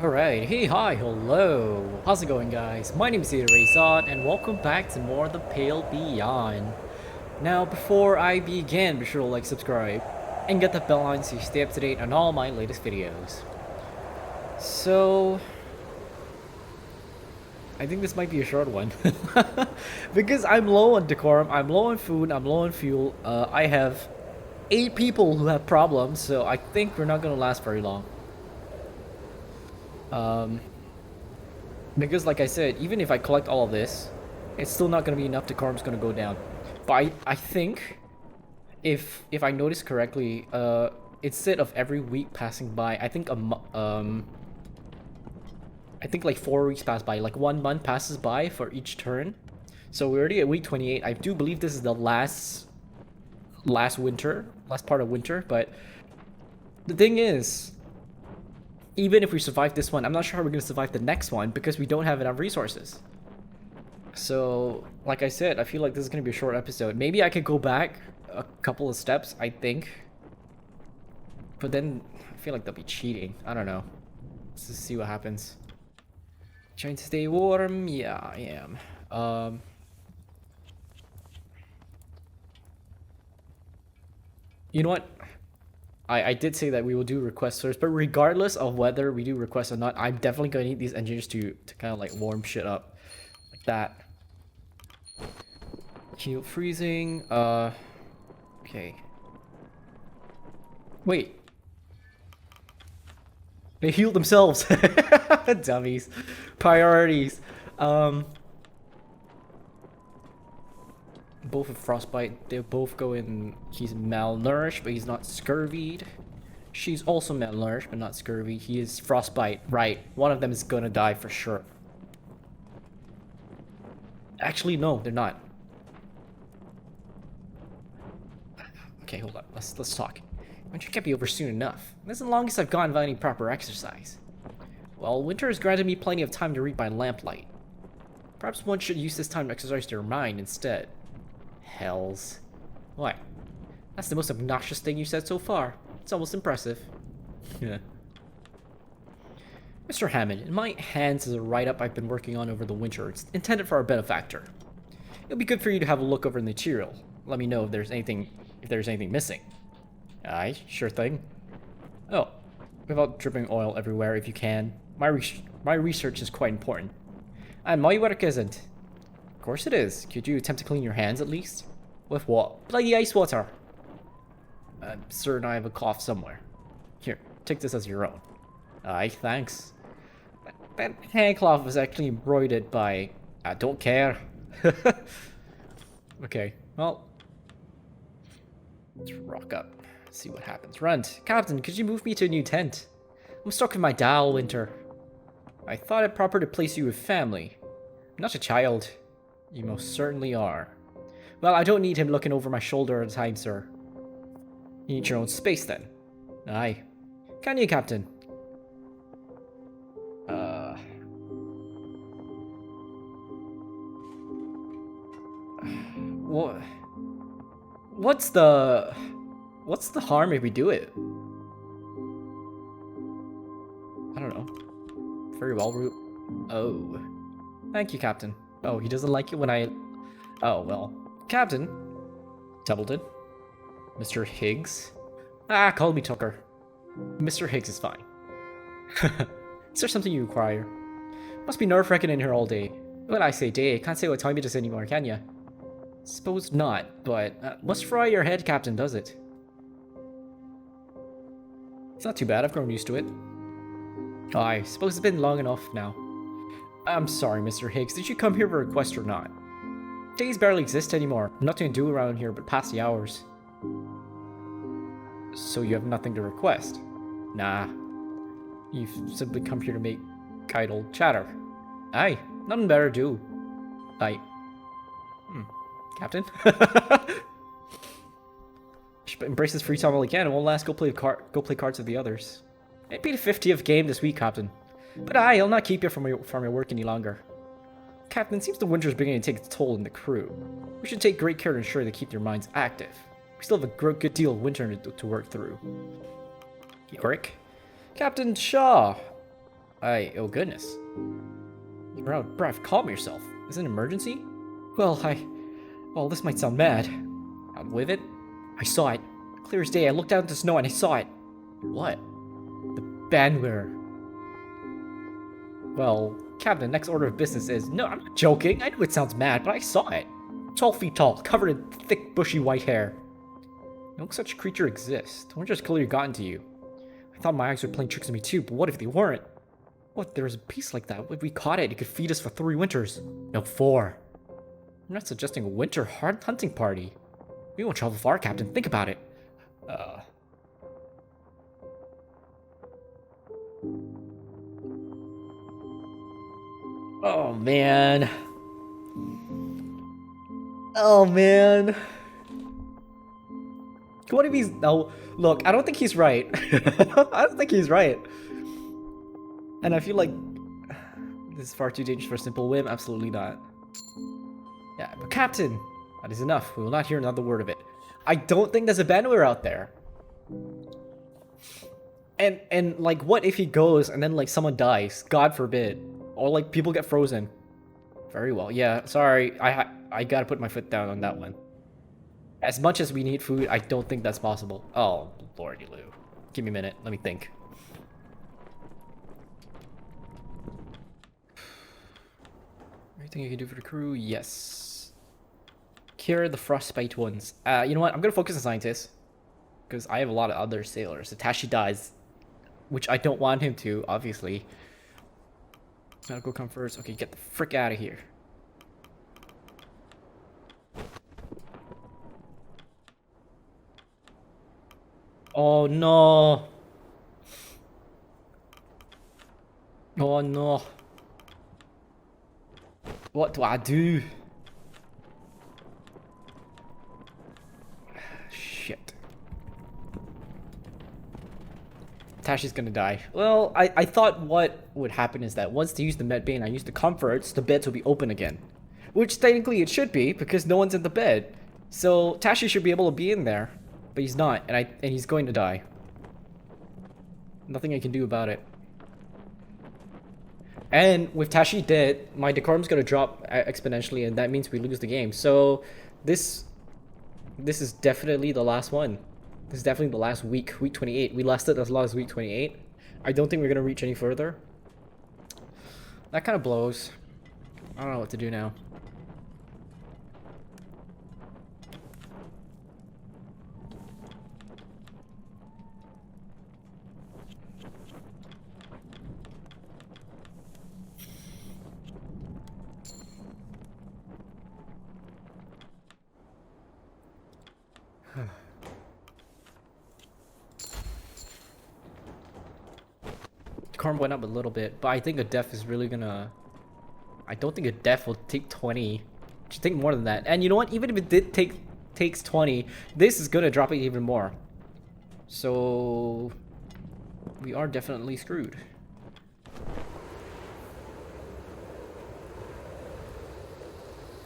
Alright, hey, hi, hello. How's it going, guys? My name is ZetaRayZod, and welcome back to more of the Pale Beyond. Now, before I begin, be sure to like, subscribe, and get the bell on so you stay up to date on all my latest videos. So, I think this might be a short one. Because I'm low on decorum, I'm low on food, I'm low on fuel. I have 8 people who have problems, so I think we're not gonna last very long. Because like I said, even if I collect all of this, it's still not going to be enough. Decorum's going to go down. But I think if I notice correctly, instead of every week passing by, I think I think like 4 weeks pass by, like 1 month passes by for each turn. So we're already at week 28. I do believe this is the last part of winter, but the thing is, even if we survive this one, I'm not sure how we're going to survive the next one because we don't have enough resources. So, like I said, I feel like this is going to be a short episode. Maybe I could go back a couple of steps, I think. But then, I feel like they'll be cheating. I don't know. Let's just see what happens. Trying to stay warm? Yeah, I am. You know what? I did say that we will do requests first, but regardless of whether we do requests or not, I'm definitely going to need these engineers to kind of like warm shit up. Like that. Heal freezing. Okay. Wait. They healed themselves. Dummies. Priorities. Both with frostbite. They both go in. He's malnourished, but he's not scurvied. She's also malnourished, but not scurvy. He is frostbite. Right. One of them is gonna die for sure. Actually, no, they're not. Okay, hold on. Let's talk. Winter can't be over soon enough. That's the longest I've gone without any proper exercise. Well, winter has granted me plenty of time to read by lamplight. Perhaps one should use this time to exercise their mind instead. Hells. What? That's the most obnoxious thing you said so far. It's almost impressive. Yeah. Mr. Hammond, in my hands is a write-up I've been working on over the winter. It's intended for our benefactor. It'll be good for you to have a look over the material. Let me know if there's anything missing. Aye, sure thing. Oh, without dripping oil everywhere if you can. My research is quite important. And my work isn't. Of course it is. Could you attempt to clean your hands at least? With what? Bloody ice water. I'm certain I have a cough somewhere. Here, take this as your own. Aye, thanks. That hand cloth was actually embroidered by... I don't care. Okay, well... let's rock up. See what happens. Runt, Captain, could you move me to a new tent? I'm stuck with my dad all winter. I thought it proper to place you with family. I'm not a child. You most certainly are. Well, I don't need him looking over my shoulder at a time, sir. You need your own space, then. Aye. Can you, Captain? What? What's the harm if we do it? I don't know. Very well, Root. Oh. Thank you, Captain. Oh, he doesn't like it when I... Oh, well. Captain. Templeton. Mr. Higgs. Ah, call me Tucker. Mr. Higgs is fine. Is there something you require? Must be nerve-wracking in here all day. When I say day, I can't say what time it is anymore, can ya? Suppose not, but must fry your head, Captain, does it? It's not too bad, I've grown used to it. Oh, I suppose it's been long enough now. I'm sorry, Mr. Higgs, did you come here for a request or not? Days barely exist anymore. Nothing to do around here but pass the hours. So you have nothing to request? Nah. You've simply come here to make idle chatter. Aye, nothing better to do. Aye. Captain? Embrace this free time while he can, and won't last. Go play cards with the others. It'd be the 50th game this week, Captain. But I'll not keep you from your work any longer. Captain, it seems the winter is beginning to take its toll on the crew. We should take great care to ensure they keep their minds active. We still have a good deal of winter to work through. Yorick? Captain Shaw! Oh goodness. You're out of breath. Calm yourself. Is it an emergency? Well, well, this might sound mad. Out with it? I saw it. Clear as day, I looked out into the snow and I saw it. What? The bandwearer. Well, Captain, the next order of business is... No, I'm not joking. I know it sounds mad, but I saw it. 12 feet tall, covered in thick, bushy white hair. No such creature exists. The winter's clearly gotten to you. I thought my eyes were playing tricks on me too, but what if they weren't? What, there was a beast like that? What if we caught it? It could feed us for 3 winters. No, 4. I'm not suggesting a winter hard hunting party. We won't travel far, Captain. Think about it. Oh, man. Oh, man. What if he's... No, look, I don't think he's right. I don't think he's right. And I feel like... This is far too dangerous for a simple whim. Absolutely not. Yeah, but Captain! That is enough. We will not hear another word of it. I don't think there's a bandwearer out there. And like, what if he goes and then like someone dies? God forbid. Or like people get frozen. Very well. Yeah, sorry. I gotta put my foot down on that one. As much as we need food, I don't think that's possible. Oh, lordy Lou. Give me a minute. Let me think. Anything you can do for the crew? Yes. Cure the frostbite ones. You know what? I'm gonna focus on scientists. Because I have a lot of other sailors. Itachi dies. Which I don't want him to, obviously. Medical comforts. Okay, get the frick out of here. Oh no. Oh no. What do I do? Shit. Tashi's gonna die. Well, I thought what would happen is that once they use the med bay and I use the comforts, the beds will be open again. Which technically it should be, because no one's in the bed. So Tashi should be able to be in there. But he's not, and he's going to die. Nothing I can do about it. And with Tashi dead, my decorum's gonna drop exponentially, and that means we lose the game. So this is definitely the last one. This is definitely the last week, week 28. We lasted as long as week 28. I don't think we're gonna reach any further. That kind of blows. I don't know what to do now. Decorum went up a little bit, but I think a death is really gonna... I don't think a death will take 20. It should take more than that. And you know what? Even if it did takes 20, this is gonna drop it even more. So... we are definitely screwed.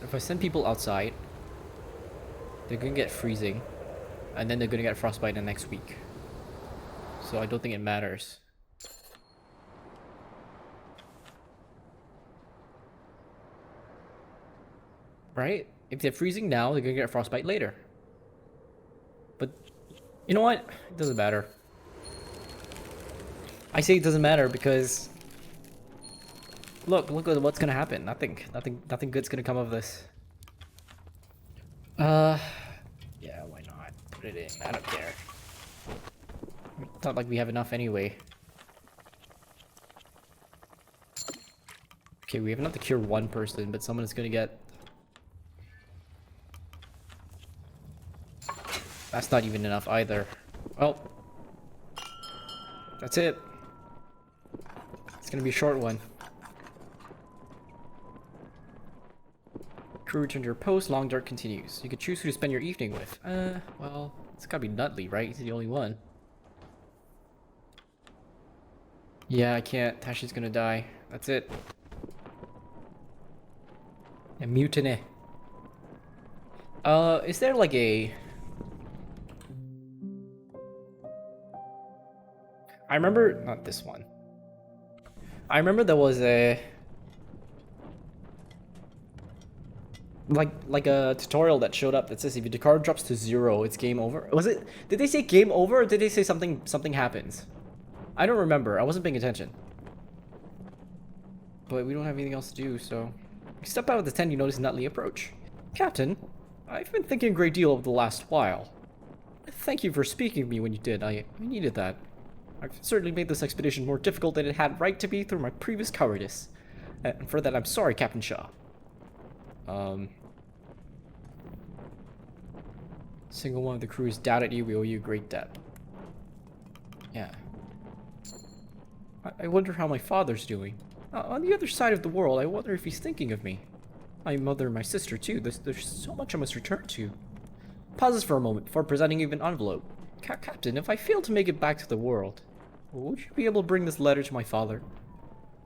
If I send people outside, they're gonna get freezing. And then they're gonna get frostbite the next week. So I don't think it matters. Right? If they're freezing now, they're gonna get frostbite later. But you know what? It doesn't matter. I say it doesn't matter because look at what's gonna happen. Nothing good's gonna come of this. Yeah, why not? Put it in. I don't care. It's not like we have enough anyway. Okay, we have enough to cure one person, but someone is gonna get... That's not even enough either. Well, that's it. It's gonna be a short one. Crew return to your post, long dark continues. You can choose who to spend your evening with. Well, it's gotta be Nutley, right? He's the only one. Yeah, I can't. Tashi's gonna die. That's it. A mutiny. Is there like a... I remember, not this one. I remember there was a like a tutorial that showed up that says if your decorum drops to 0, it's game over. Was it? Did they say game over or did they say something happens? I don't remember. I wasn't paying attention. But we don't have anything else to do, so you step out of the tent. You notice Nutley approach. Captain, I've been thinking a great deal over the last while. Thank you for speaking to me when you did. I needed that. I've certainly made this expedition more difficult than it had right to be through my previous cowardice. And for that, I'm sorry, Captain Shaw. Single one of the crews doubted you. We owe you a great debt. Yeah. I wonder how my father's doing. On the other side of the world, I wonder if he's thinking of me. My mother and my sister, too. There's so much I must return to. Pauses for a moment before presenting you an envelope. Captain, if I fail to make it back to the world, would you be able to bring this letter to my father?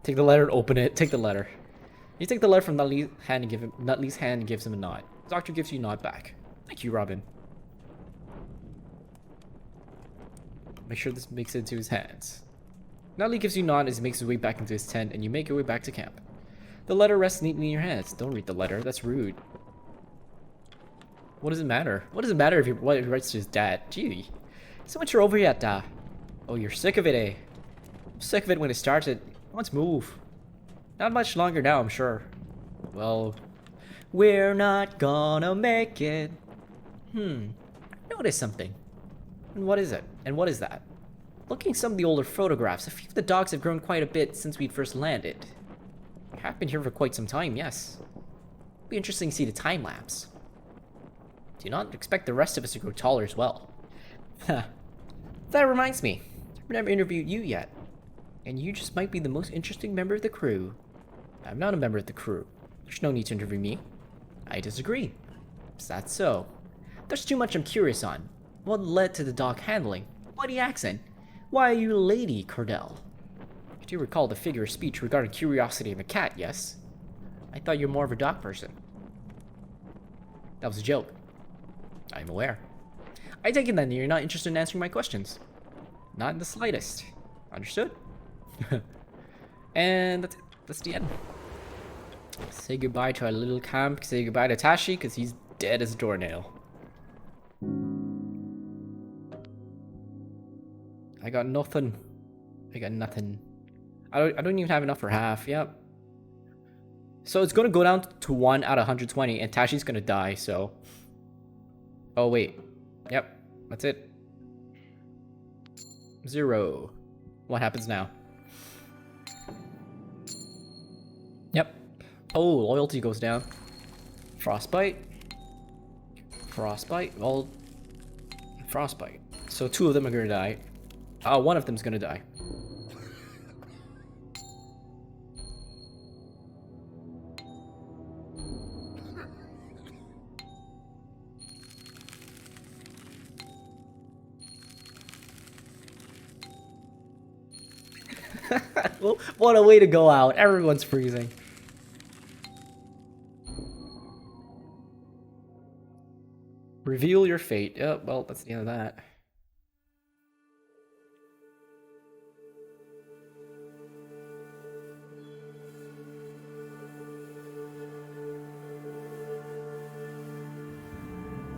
Take the letter and open it. Take the letter. You take the letter from Nutley's hand and gives him a nod. The doctor gives you a nod back. Thank you, Robin. Make sure this makes it into his hands. Nutley gives you a nod as he makes his way back into his tent, and you make your way back to camp. The letter rests neatly in your hands. Don't read the letter. That's rude. What does it matter? What does it matter if he writes to his dad? Gee. So much you're over yet, Oh, you're sick of it, eh? I'm sick of it when it started. Let's move. Not much longer now, I'm sure. Well, we're not gonna make it. Notice something. And what is it? And what is that? Looking at some of the older photographs, a few of the dogs have grown quite a bit since we'd first landed. I've been here for quite some time, yes. It'll be interesting to see the time lapse. Do not expect the rest of us to grow taller as well. Huh. That reminds me. I've never interviewed you yet. And you just might be the most interesting member of the crew. I'm not a member of the crew. There's no need to interview me. I disagree. Is that so? There's too much I'm curious on. What led to the dog handling? Bloody accent. Why are you Lady Cordell? You do recall the figure of speech regarding curiosity of a cat, yes? I thought you were more of a dog person. That was a joke. I'm aware. I take it then that you're not interested in answering my questions. Not in the slightest. Understood? And that's it. That's the end. Say goodbye to our little camp. Say goodbye to Tashi, because he's dead as a doornail. I got nothing. I got nothing. I don't even have enough for half. Yep. So it's gonna go down to 1 out of 120, and Tashi's gonna die. So. Oh wait. Yep. That's it. 0. What happens now? Yep. Oh, loyalty goes down. Frostbite. Frostbite. Well, frostbite. So 2 of them are gonna die. One of them's gonna die. Well, what a way to go out. Everyone's freezing. Reveal your fate. Oh, well, that's the end of that.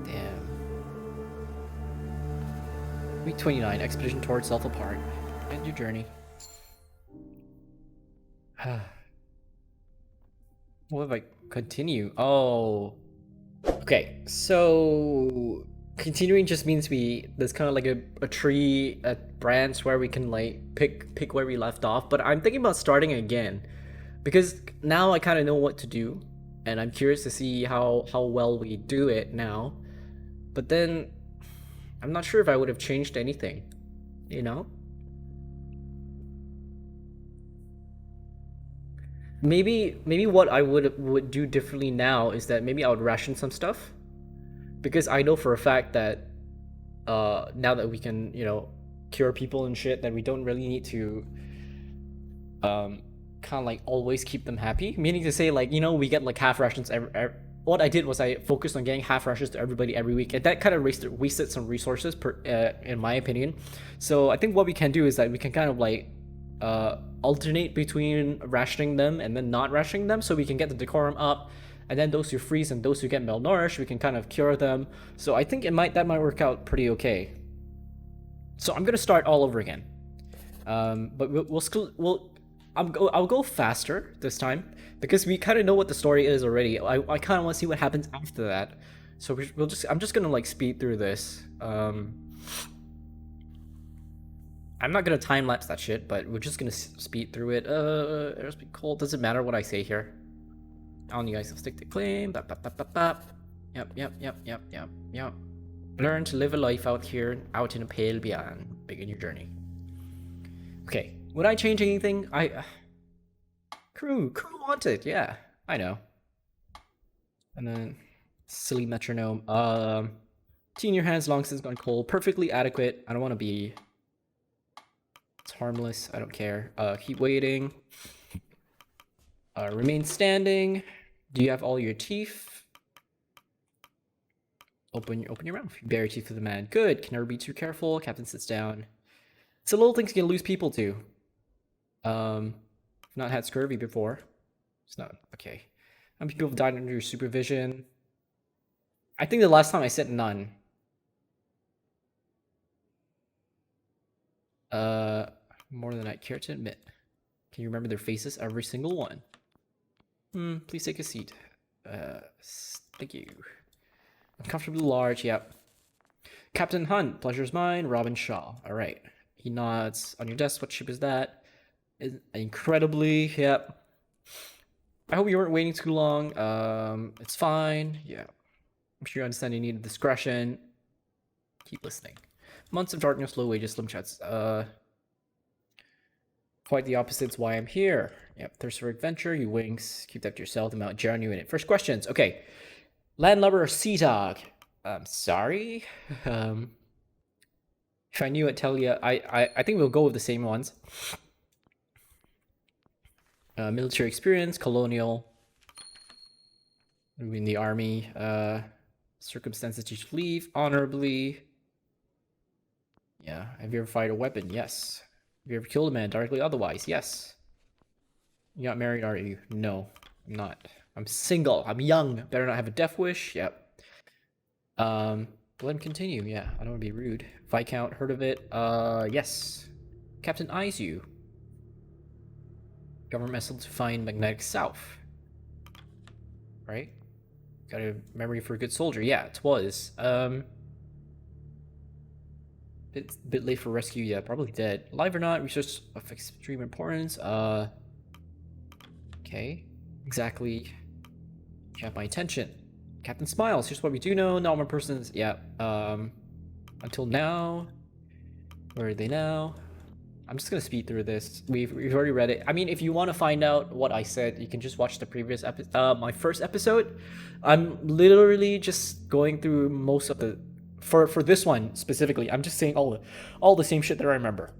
Damn. Week 29, expedition towards self-apart. End your journey. What if I continue? Oh. Okay, so continuing just means there's kind of like a tree, a branch where we can like pick where we left off, but I'm thinking about starting again because now I kind of know what to do and I'm curious to see how well we do it now. But then I'm not sure if I would have changed anything, you know? Maybe what I would do differently now is that maybe I would ration some stuff, because I know for a fact that now that we can, you know, cure people and shit, that we don't really need to kind of like always keep them happy. Meaning to say, like, you know, we get like half rations what I did was I focused on getting half rations to everybody every week, and that kind of wasted some resources in my opinion. So I think what we can do is that we can kind of like alternate between rationing them and then not rationing them, so we can get the decorum up, and then those who freeze and those who get malnourished, we can kind of cure them. So I think that might work out pretty okay. So I'm gonna start all over again. But I'll go faster this time because we kind of know what the story is already. I kind of want to see what happens after that. So I'm just gonna like speed through this. I'm not gonna time lapse that shit, but we're just gonna speed through it. It'll be cool. Doesn't matter what I say here. On you guys will stick to claim. Bap, bap, bap, bap, bap. Yep. Learn to live a life out here, out in a pale beyond. Begin your journey. Okay. Would I change anything? Crew wanted. Yeah, I know. And then silly metronome. Tea in your hands, long since gone cold. Perfectly adequate. I don't want to be. It's harmless. I don't care. Keep waiting. Remain standing. Do you have all your teeth? Open your mouth. Bare your teeth for the man. Good. Can never be too careful. Captain sits down. It's a little things you can lose people to. I've not had scurvy before. It's not okay. How many people have died under your supervision? I think the last time I said none. More than I care to admit. Can you remember their faces? Every single one. Please take a seat. Thank you. Uncomfortably large, yep. Captain Hunt, pleasure's mine. Robin Shaw. Alright. He nods. On your desk, what ship is that? Incredibly, yep. I hope you weren't waiting too long. It's fine. Yeah. I'm sure you understand you need discretion. Keep listening. Months of darkness, low wages, slim chats. Quite the opposite's why I'm here. Yep, thirst for adventure, you winks. Keep that to yourself, the amount genuine it. First questions. Okay. Landlubber or sea dog? Sorry. If I knew, I'd tell you. I think we'll go with the same ones. Military experience, colonial. In the army. Circumstances you should leave honorably. Yeah. Have you ever fired a weapon? Yes. Have you ever killed a man directly otherwise? Yes. You're not married, are you? No, I'm not. I'm single. I'm young. Better not have a death wish. Yep. Let him continue. Yeah, I don't want to be rude. Viscount, heard of it? Yes. Captain eyes you. Government message to find magnetic south. Right? Got a memory for a good soldier. Yeah, it was. It's a bit late for rescue. Yeah, probably dead. Alive or not, research of extreme importance. Okay. Exactly. You have my attention. Captain smiles. Here's what we do know. Not one person's. Yeah. Until now. Where are they now? I'm just gonna speed through this. We've already read it. I mean, if you want to find out what I said, you can just watch the previous episode. My first episode. I'm literally just going through most of the. For this one specifically, I'm just saying all the same shit that I remember.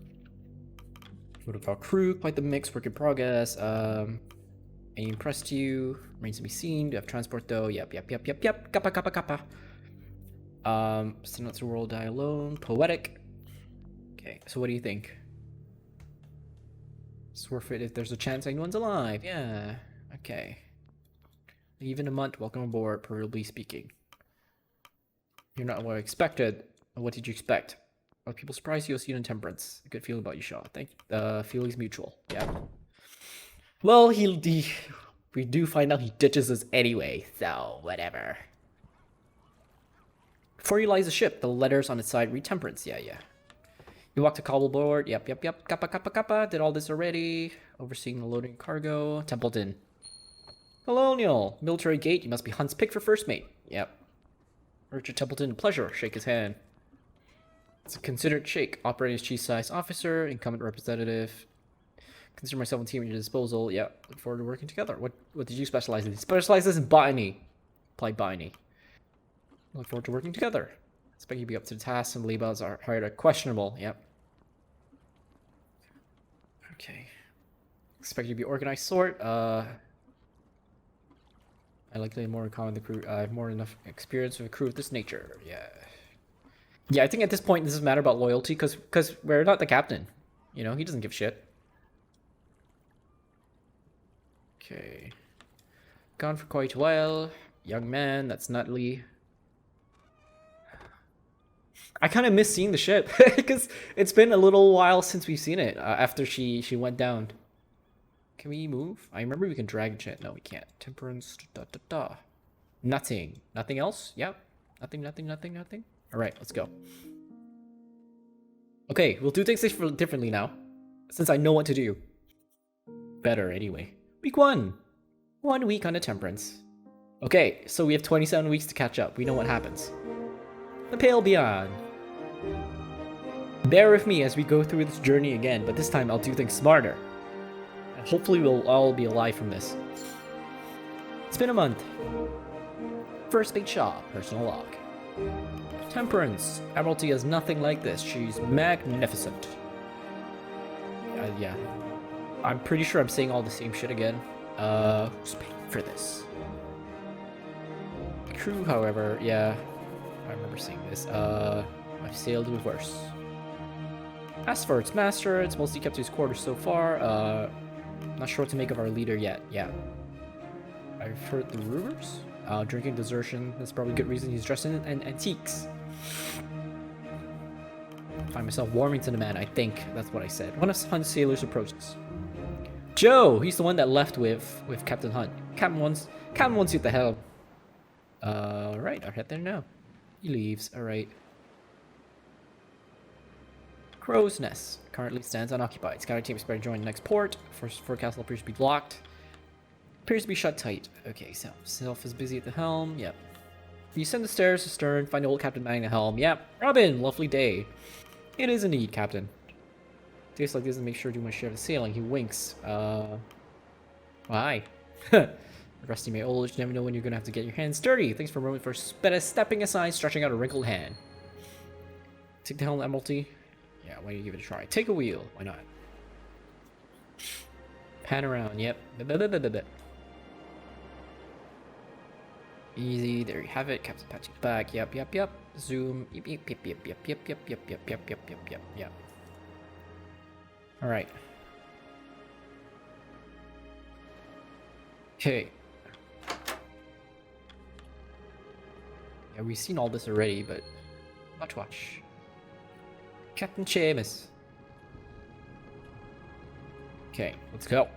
Protocol crew, quite the mix, work in progress. Any impressed you? Remains to be seen. Do you have transport though? Yep. Kappa. Send out the world, die alone. Poetic. Okay, so what do you think? It's worth it if there's a chance anyone's alive. Yeah. Okay. Even a month, welcome aboard, probably speaking. You're not what I expected. What did you expect? Are people surprised you'll see you in Temperance? A good feeling about you, Shaw. Thank you. Feelings mutual. Yeah. Well, we do find out he ditches us anyway, so whatever. Before you lies the ship, the letters on its side read Temperance. Yeah. You walk to cobbleboard. Yep. Kappa. Did all this already. Overseeing the loading cargo. Templeton. Colonial. Military gate. You must be Hunt's pick for first mate. Yep. Richard Templeton, pleasure. Shake his hand. It's a considered shake. Operating as chief size officer, incumbent representative. Consider myself and team at your disposal. Yeah, look forward to working together. What did you specialize in? Specializes in botany. Applied botany. Look forward to working together. Expect you to be up to the task. Some labels are hired are questionable. Yep. Okay. Expect you to be organized sort. I like to have more in common with the crew. I have more enough experience with a crew of this nature. Yeah, I think at this point this is a matter about loyalty because we're not the captain. You know, he doesn't give shit. Okay. Gone for quite a while. Young man, that's Nutley. I kind of miss seeing the ship because it's been a little while since we've seen it after she went down. Can we move? I remember we can drag it. No, we can't. Temperance. Nothing. Nothing else? Yep. Nothing. All right, let's go. Okay, we'll do things differently now, since I know what to do. Better, anyway. Week 1. 1 week on the Temperance. Okay, so we have 27 weeks to catch up. We know what happens. The Pale Beyond. Bear with me as we go through this journey again, but this time I'll do things smarter. And hopefully we'll all be alive from this. It's been a month. First Big Shaw, personal log. Temperance. Admiralty has nothing like this. She's magnificent. Yeah. I'm pretty sure I'm saying all the same shit again. Who's paying for this? Crew, however, yeah. I remember seeing this. I've sailed with worse. As for its master, it's mostly kept to his quarters so far. Not sure what to make of our leader yet. Yeah. I've heard the rumors. Drinking desertion. That's probably a good reason he's dressed in antiques. Find myself warming to the man, I think. That's what I said. One of Hunt's sailors approaches. Joe! He's the one that left with Captain Hunt. Captain wants you at the helm. Right, I'll head there now. He leaves, alright. Crow's Nest. Currently stands unoccupied. Scouting team is prepared to join the next port. First forecast appears to be blocked. Appears to be shut tight. Okay, so Self is busy at the helm. Yep. You send the stairs to stern, find the old captain manning the helm. Yep. Robin, lovely day. It is indeed, Captain. Days like this, make sure to do my share of the sailing. He winks. Why? Rusty may old, you never know when you're gonna have to get your hands dirty. Thanks for a moment for stepping aside, stretching out a wrinkled hand. Take the helm, Admiralty. Yeah, why don't you give it a try? Take a wheel. Why not? Pan around. Yep. Easy. There you have it. Captain patching back. Yep. Zoom. Yep. All right. Okay. Yeah, we've seen all this already, but watch. Captain Seamus. Okay, let's go.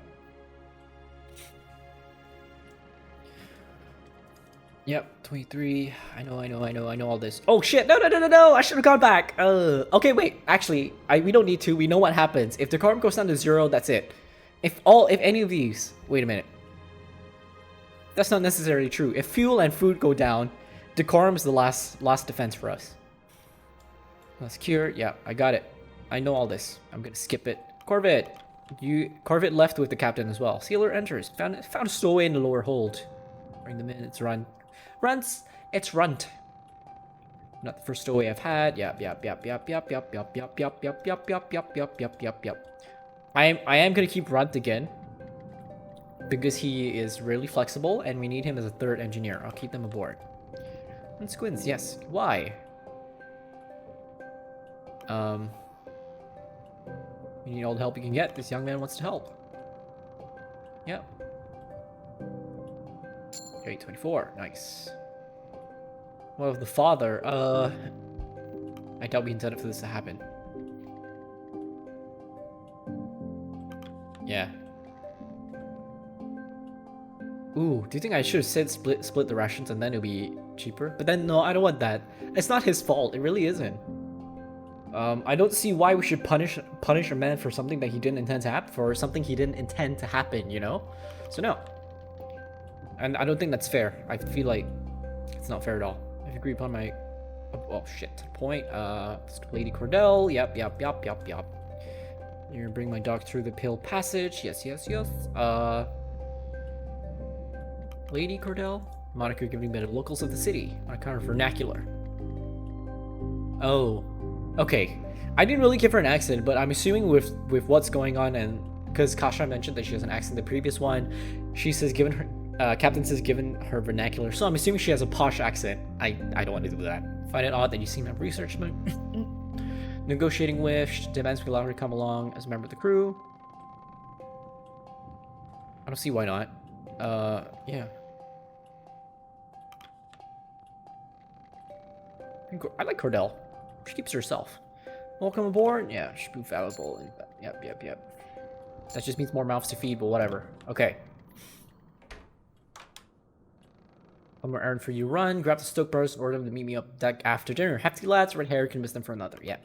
Yep, 23. I know all this. Oh shit! No! I should have gone back. Okay, wait. Actually, we don't need to. We know what happens. If decorum goes down to 0, that's it. If any of these. Wait a minute. That's not necessarily true. If fuel and food go down, decorum is the last defense for us. Let's cure. Yeah, I got it. I know all this. I'm gonna skip it. Corvette. Corvette left with the captain as well. Sailor enters. Found a stowaway in the lower hold. Bring them in. It's run. It's runt. Not the first stowaway I've had. Yep. I am gonna keep Runt again. Because he is really flexible and we need him as a third engineer. I'll keep them aboard. And Squints, yes. Why? You need all the help you can get. This young man wants to help. Yep. Okay, 24. Nice. Well, the father, I doubt we intended for this to happen. Yeah. Ooh, do you think I should have said split the rations and then it'll be cheaper? But then, no, I don't want that. It's not his fault. It really isn't. I don't see why we should punish a man for something that he didn't intend to happen, for something he didn't intend to happen, you know? So no. And I don't think that's fair. I feel like it's not fair at all. I agree upon my... Oh, shit. Point. Lady Cordell. Yep. You're gonna bring my dog through the Pale Passage. Yes. Lady Cordell? Moniker giving me the locals of the city on account of vernacular. Oh. Okay. I didn't really give her an accent, but I'm assuming with what's going on, and because Kasha mentioned that she has an accent the previous one, she says given her Captain says given her vernacular, so I'm assuming she has a posh accent. I don't want to do that. Find it odd that you seem to have researched me. Negotiating with demands we allow her to come along as a member of the crew. don't see why not. Yeah. I like Cordell. She keeps to herself. Welcome aboard. Yeah, she'll be valuable. Yep. That just means more mouths to feed, but whatever. Okay. One more errand for you. Run. Grab the Stoke Brothers and order them to meet me up deck after dinner. Hefty lads, red hair, can miss them for another. Yeah.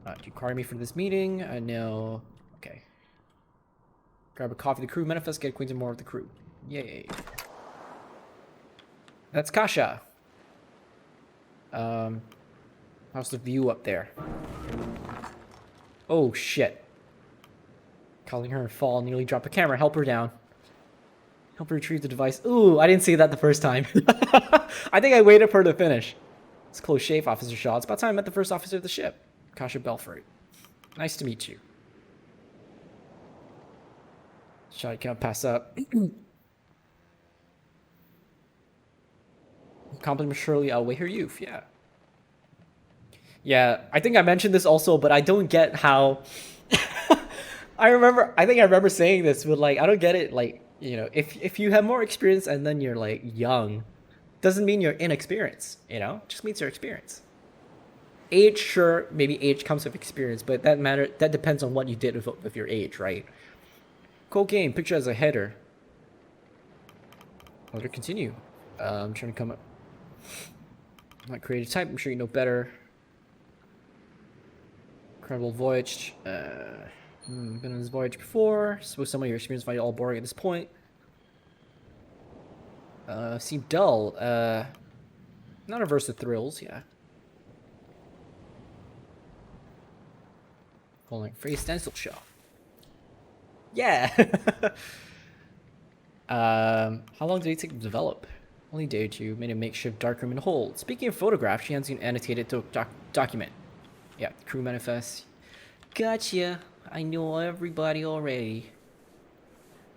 Do you require me for this meeting? No. Okay. Grab a coffee. The crew manifest. Get acquainted more with the crew. Yay. That's Kasha. How's the view up there? Oh, shit. Calling her and fall. Nearly drop the camera. Help her down. Help her retrieve the device. Ooh, I didn't see that the first time. I think I waited for her to finish. It's close shave, Officer Shaw. It's about time I met the first officer of the ship. Kasha Belfort. Nice to meet you. Shaw, you can't pass up. Compliment Shirley outweigh her youth. Yeah. Yeah, I think I mentioned this also, but I don't get how... I think I remember saying this, but like, I don't get it. Like, you know, if you have more experience and then you're like young, doesn't mean you're inexperienced, you know? It just means you're experienced. Age, sure, maybe age comes with experience, but that depends on what you did with your age, right? Cool game, picture as a header. Let her continue. I'm trying to come up. Not creative type, I'm sure you know better. Incredible voyage. Been on this voyage before. Suppose some of your experience might all boring at this point. Seem dull. Not averse to thrills, yeah. Calling phrase stencil show. Yeah. How long did it take to develop? Only a day or two. Made a makeshift darkroom and hold. Speaking of photographs, she hands you an annotated document. Yeah, crew manifest. Gotcha. I know everybody already.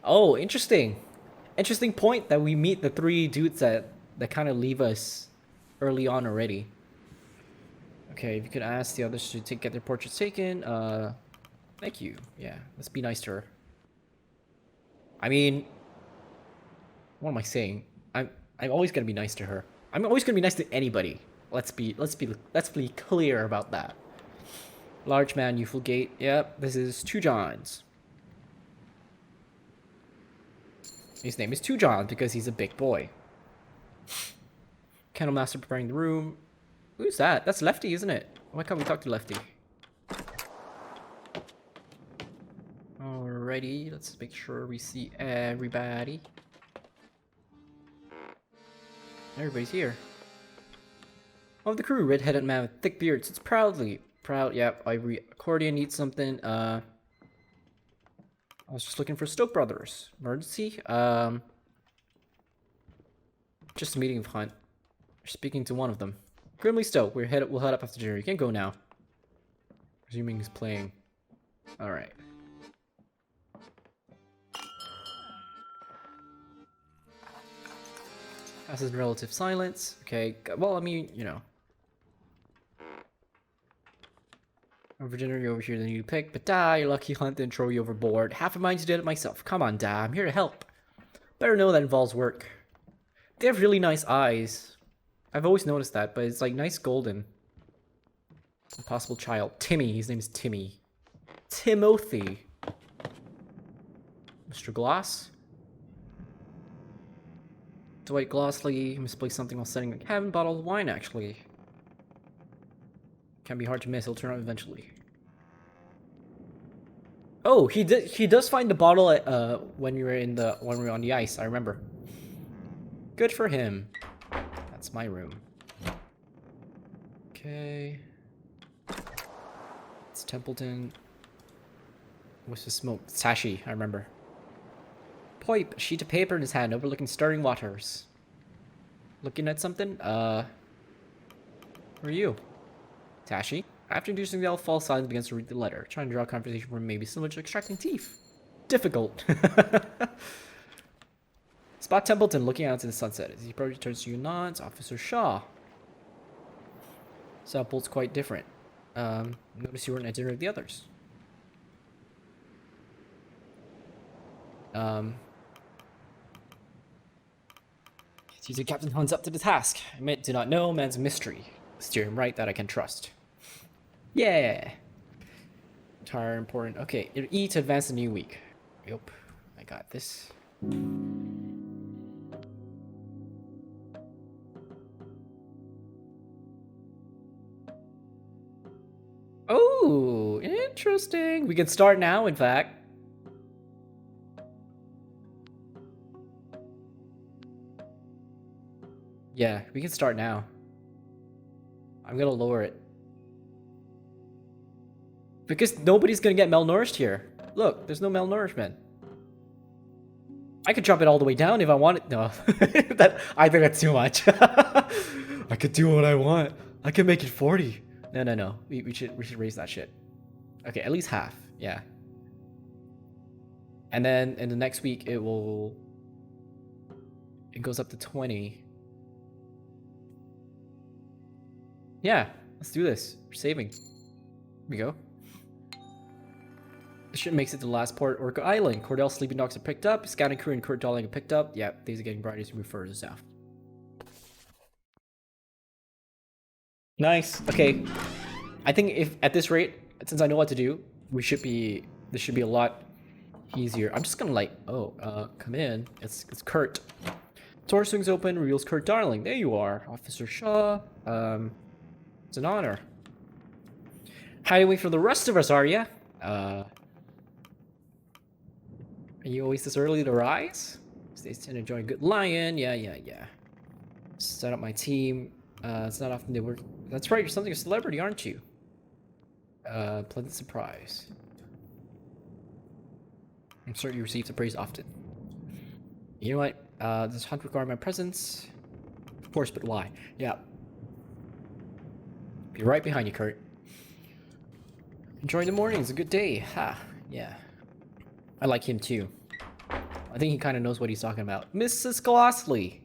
Oh, interesting. Interesting point that we meet the three dudes that kind of leave us early on already. Okay, if you could ask the others to get their portraits taken. Thank you. Yeah, let's be nice to her. I mean, what am I saying? I'm always gonna be nice to her. I'm always gonna be nice to anybody. Let's be clear about that. Large man, youthful gait. Yep, this is Two Johns. His name is Two Johns because he's a big boy. Candlemaster preparing the room. Who's that? That's Lefty, isn't it? Why can't we talk to Lefty? Alrighty, let's make sure we see everybody. Everybody's here. One of the crew, red-headed man with thick beard, sits proudly. Yep, ivory accordion needs something. I was just looking for Stoke Brothers. Emergency? Just a meeting of Hunt. You're speaking to one of them. Grimly Stoke, we'll head up after dinner. You can go now. Presuming he's playing. Alright. Passes in relative silence. Okay, well, I mean, you know. Over dinner, you overhear the new pick, but your lucky Hunt didn't throw you overboard. Half a mind to do it myself. Come on, I'm here to help. Better know that involves work. They have really nice eyes. I've always noticed that, but it's like nice golden. Impossible child. Timmy, his name is Timmy. Timothy. Mr. Gloss? Dwight Glossley misplaced something while setting a cabin bottle of wine, actually. Can be hard to miss. He'll turn up eventually. Oh, he does find the bottle at, when we were on the ice. I remember. Good for him. That's my room. Okay. It's Templeton. What's the smoke? It's Tashi. I remember. Pipe. A sheet of paper in his hand, overlooking stirring waters. Looking at something. Who are you? Tashi. After introducing the elf, falls silent, begins to read the letter. Trying to draw a conversation from maybe similar to extracting teeth. Difficult. Spot Templeton looking out into the sunset. As he approaches, turns to you, nods. Officer Shaw. Sample's quite different. Notice you weren't at dinner with the others. User Captain Hunt's up to the task. Admit, do not know, man's a mystery. Steer him right that I can trust. Yeah. Entire important. Okay, E to advance the new week. Yep, I got this. Oh, interesting. We can start now, in fact. Yeah, we can start now. I'm gonna lower it. Because nobody's gonna get malnourished here. Look, there's no malnourishment. I could drop it all the way down if I wanted. No, I think that's too much. I could do what I want. I can make it 40. No. We should raise that shit. Okay, at least half. Yeah. And then in the next week it goes up to 20. Yeah, let's do this. We're saving. Here we go. The ship makes it to the last port, Orca Island. Cordell's sleeping dogs are picked up. Scouting crew and Kurt Darling are picked up. Yeah, these are getting brighter as we move further south. Nice. Okay. I think if at this rate, since I know what to do, this should be a lot easier. I'm just gonna come in. It's Kurt. Door swings open, reveals Kurt Darling. There you are, Officer Shaw. It's an honor. How do you wait for the rest of us, are ya? Are you always this early to rise? Stays to enjoy a good lion. Yeah. Set up my team. It's not often they work. That's right, you're something of a celebrity, aren't you? Pleasant surprise. I'm certain you receive the praise often. You know what? Does Hunt require my presence? Of course, but why? Yeah. Be right behind you, Kurt. Enjoy the morning, it's a good day. Ha, yeah. I like him too. I think he kind of knows what he's talking about. Mrs. Glossley.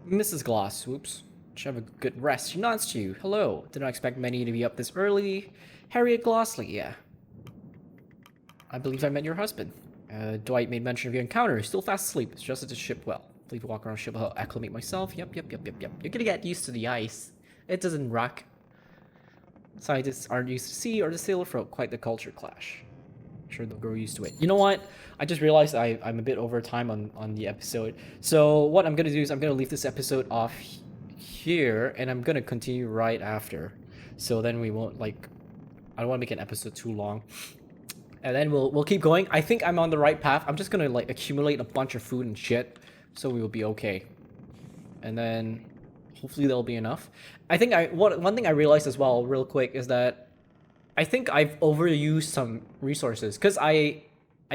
Mrs. Gloss, whoops. Should have a good rest. She nods to you. Hello. Did not expect many to be up this early. Harriet Glossley, yeah. I believe I met your husband. Dwight made mention of your encounter. He's still fast asleep. It's just at the ship well. I believe to walk around the ship, I'll acclimate myself. Yep. You're gonna get used to the ice. It doesn't rock. Scientists aren't used to sea or the sailor folk. Quite the culture clash. I'm sure they'll grow used to it. You know what? I just realized I'm a bit over time on the episode. So what I'm gonna do is I'm gonna leave this episode off here, and I'm gonna continue right after. So then we won't I don't want to make an episode too long. And then we'll keep going. I think I'm on the right path. I'm just gonna accumulate a bunch of food and shit, so we will be okay. And then hopefully that'll be enough. I think one thing I realized as well, real quick, is that I think I've overused some resources because I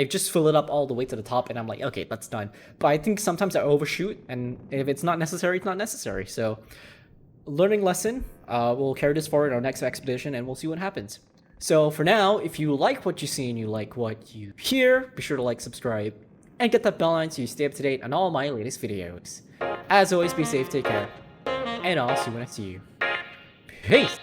just fill it up all the way to the top, and I'm like, okay, that's done. But I think sometimes I overshoot, and if it's not necessary, it's not necessary. So, learning lesson. We'll carry this forward in our next expedition, and we'll see what happens. So for now, if you like what you see and you like what you hear, be sure to like, subscribe, and get that bell on so you stay up to date on all my latest videos. As always, be safe, take care, and I'll see you when I see you. Peace!